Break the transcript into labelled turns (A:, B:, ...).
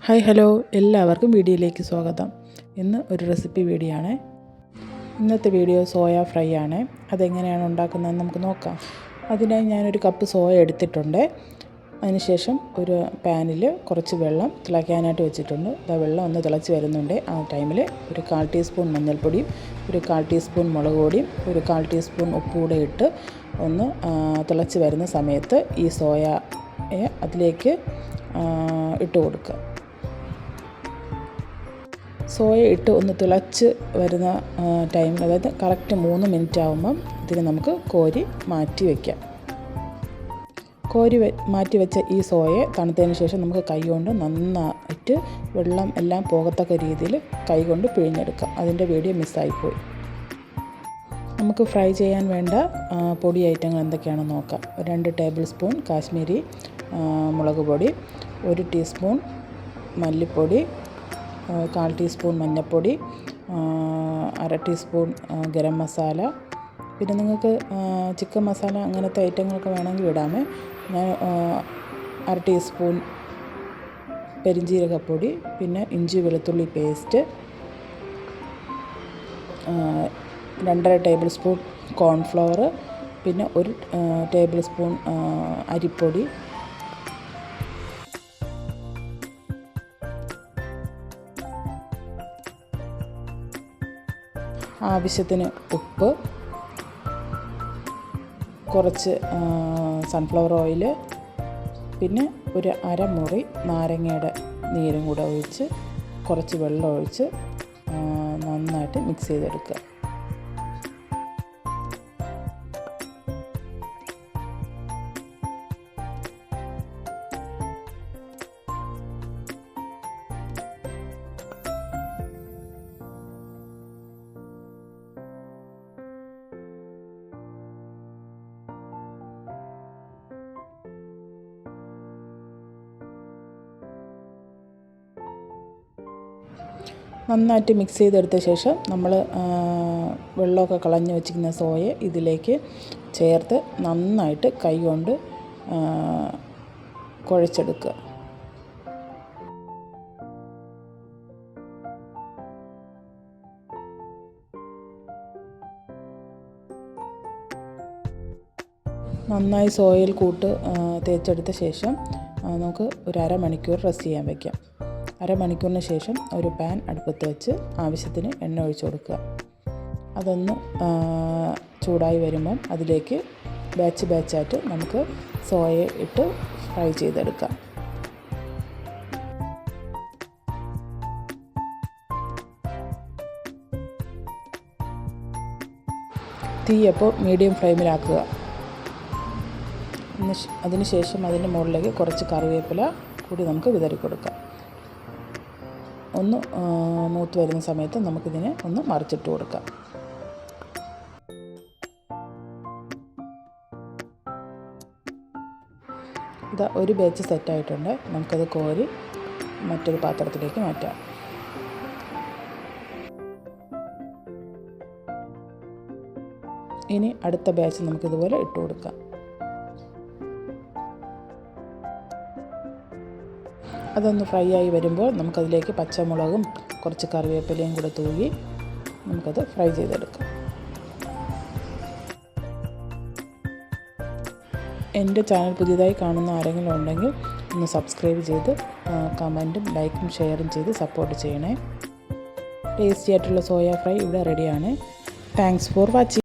A: Hi hello, എല്ലാവർക്കും വീഡിയോയിലേക്ക് സ്വാഗതം. ഇന്ന് ഒരു റെസിപ്പി വീഡിയോ ആണ്. ഇന്നത്തെ വീഡിയോ സോയ ഫ്രൈ ആണ്. അതെങ്ങനെയാണ് ഉണ്ടാക്കുന്നതെന്ന് നമുക്ക് നോക്കാം. അതിനായി ഞാനൊരു കപ്പ് സോയ എടുത്തിട്ടുണ്ട്. അതിനുശേഷം ഒരു പാനിൽ കുറച്ച് വെള്ളം തിളയ്ക്കാനായിട്ട് വെച്ചിട്ടുണ്ട്. ആ വെള്ളം ഒന്ന് തിളച്ച് വരുന്നുണ്ട്. ആ ടൈമിൽ ഒരു 1/4 ടീസ്പൂൺ മഞ്ഞൾപ്പൊടിയും ഒരു 1/4 ടീസ്പൂൺ മുളക് പൊടിയും ഒരു 1/4 ടീസ്പൂൺ ഉപ്പ് കൂടെ ഇട്ട് ഒന്ന് തിളച്ച് വരുന്ന സമയത്ത് ഈ സോയയെ അതിലേക്ക് ഇട്ട് കൊടുക്കുക. സോയ ഇട്ട് ഒന്ന് തിളച്ച് വരുന്ന ടൈമിൽ, അതായത് കറക്റ്റ് 3 മിനിറ്റ് ആകുമ്പം ഇതിന് നമുക്ക് കോരി മാറ്റി വയ്ക്കാം. മാറ്റി വെച്ച ഈ സോയയെ തണുത്തതിന് ശേഷം നമുക്ക് കൈകൊണ്ട് നന്നായിട്ട് വെള്ളം എല്ലാം പോകത്തക്ക രീതിയിൽ കൈകൊണ്ട് പിഴിഞ്ഞെടുക്കാം. അതിൻ്റെ വീഡിയോ മിസ്സായിപ്പോയി. നമുക്ക് ഫ്രൈ ചെയ്യാൻ വേണ്ട പൊടി ഐറ്റങ്ങൾ എന്തൊക്കെയാണെന്ന് നോക്കാം. 2 ടേബിൾ സ്പൂൺ കാശ്മീരി മുളക് പൊടി, 1 ടീസ്പൂൺ മല്ലിപ്പൊടി, 1/4 ടീസ്പൂൺ മഞ്ഞൾപ്പൊടി, 1/2 ടീസ്പൂൺ ഗരം മസാല. പിന്നെ നിങ്ങൾക്ക് ചിക്കൻ മസാല അങ്ങനത്തെ ഐറ്റങ്ങളൊക്കെ വേണമെങ്കിൽ ഇടാമേ. ഞാൻ 1/2 ടീസ്പൂൺ പെരിഞ്ജീരകപ്പൊടി, പിന്നെ ഇഞ്ചി വെളുത്തുള്ളി പേസ്റ്റ്, 2.5 ടേബിൾ സ്പൂൺ കോൺഫ്ലവർ, പിന്നെ 1 ടേബിൾ സ്പൂൺ അരിപ്പൊടി, ആവശ്യത്തിന് ഉപ്പ്, കുറച്ച് സൺഫ്ലവർ ഓയിൽ, പിന്നെ ഒരു അരമുറി നാരങ്ങയുടെ നീരും കൂടെ ഒഴിച്ച് കുറച്ച് വെള്ളം ഒഴിച്ച് നന്നായിട്ട് മിക്സ് ചെയ്തെടുക്കുക. നന്നായിട്ട് മിക്സ് ചെയ്തെടുത്ത ശേഷം നമ്മൾ വെള്ളമൊക്കെ കളഞ്ഞ് വെച്ചിരിക്കുന്ന സോയ ഇതിലേക്ക് ചേർത്ത് നന്നായിട്ട് കൈ കൊണ്ട് കുഴച്ചെടുക്കുക. നന്നായി സോയയിൽ കൂട്ട് തേച്ചെടുത്ത ശേഷം നമുക്ക് ഒരു അരമണിക്കൂർ റെസ്റ്റ് ചെയ്യാൻ വയ്ക്കാം. അരമണിക്കൂറിന് ശേഷം ഒരു പാൻ അടുപ്പത്ത് വെച്ച് ആവശ്യത്തിന് എണ്ണ ഒഴിച്ച് കൊടുക്കുക. അതൊന്ന് ചൂടായി വരുമ്പം അതിലേക്ക് ബാച്ചായിട്ട് നമുക്ക് സോയ ഇട്ട് ഫ്രൈ ചെയ്തെടുക്കാം. തീ അപ്പോൾ മീഡിയം ഫ്ലെയിമിലാക്കുക. അതിനുശേഷം അതിൻ്റെ മുകളിലേക്ക് കുറച്ച് കറിവേപ്പില കൂടി നമുക്ക് വിതറി കൊടുക്കാം. ഒന്ന് മൂത്ത് വരുന്ന സമയത്ത് നമുക്കിതിനെ ഒന്ന് മറിച്ചിട്ട് കൊടുക്കാം. ഇതാ ഒരു ബാച്ച് സെറ്റായിട്ടുണ്ട്. നമുക്കത് കോരി മറ്റൊരു പാത്രത്തിലേക്ക് മാറ്റാം. ഇനി അടുത്ത ബാച്ച് നമുക്കിതുപോലെ ഇട്ട് കൊടുക്കാം. അതൊന്ന് ഫ്രൈ ആയി വരുമ്പോൾ നമുക്കതിലേക്ക് പച്ചമുളകും കുറച്ച് കറിവേപ്പിലയും കൂടെ തൂകി നമുക്കത് ഫ്രൈ ചെയ്തെടുക്കാം. എൻ്റെ ചാനൽ പുതിയതായി കാണുന്ന ആരെങ്കിലും ഉണ്ടെങ്കിൽ ഒന്ന് സബ്സ്ക്രൈബ് ചെയ്ത് കമൻറ്റും ലൈക്കും ഷെയറും ചെയ്ത് സപ്പോർട്ട് ചെയ്യണേ. ടേസ്റ്റി ആയിട്ടുള്ള സോയ ഫ്രൈ ഇവിടെ റെഡിയാണ്. Thanks for watching.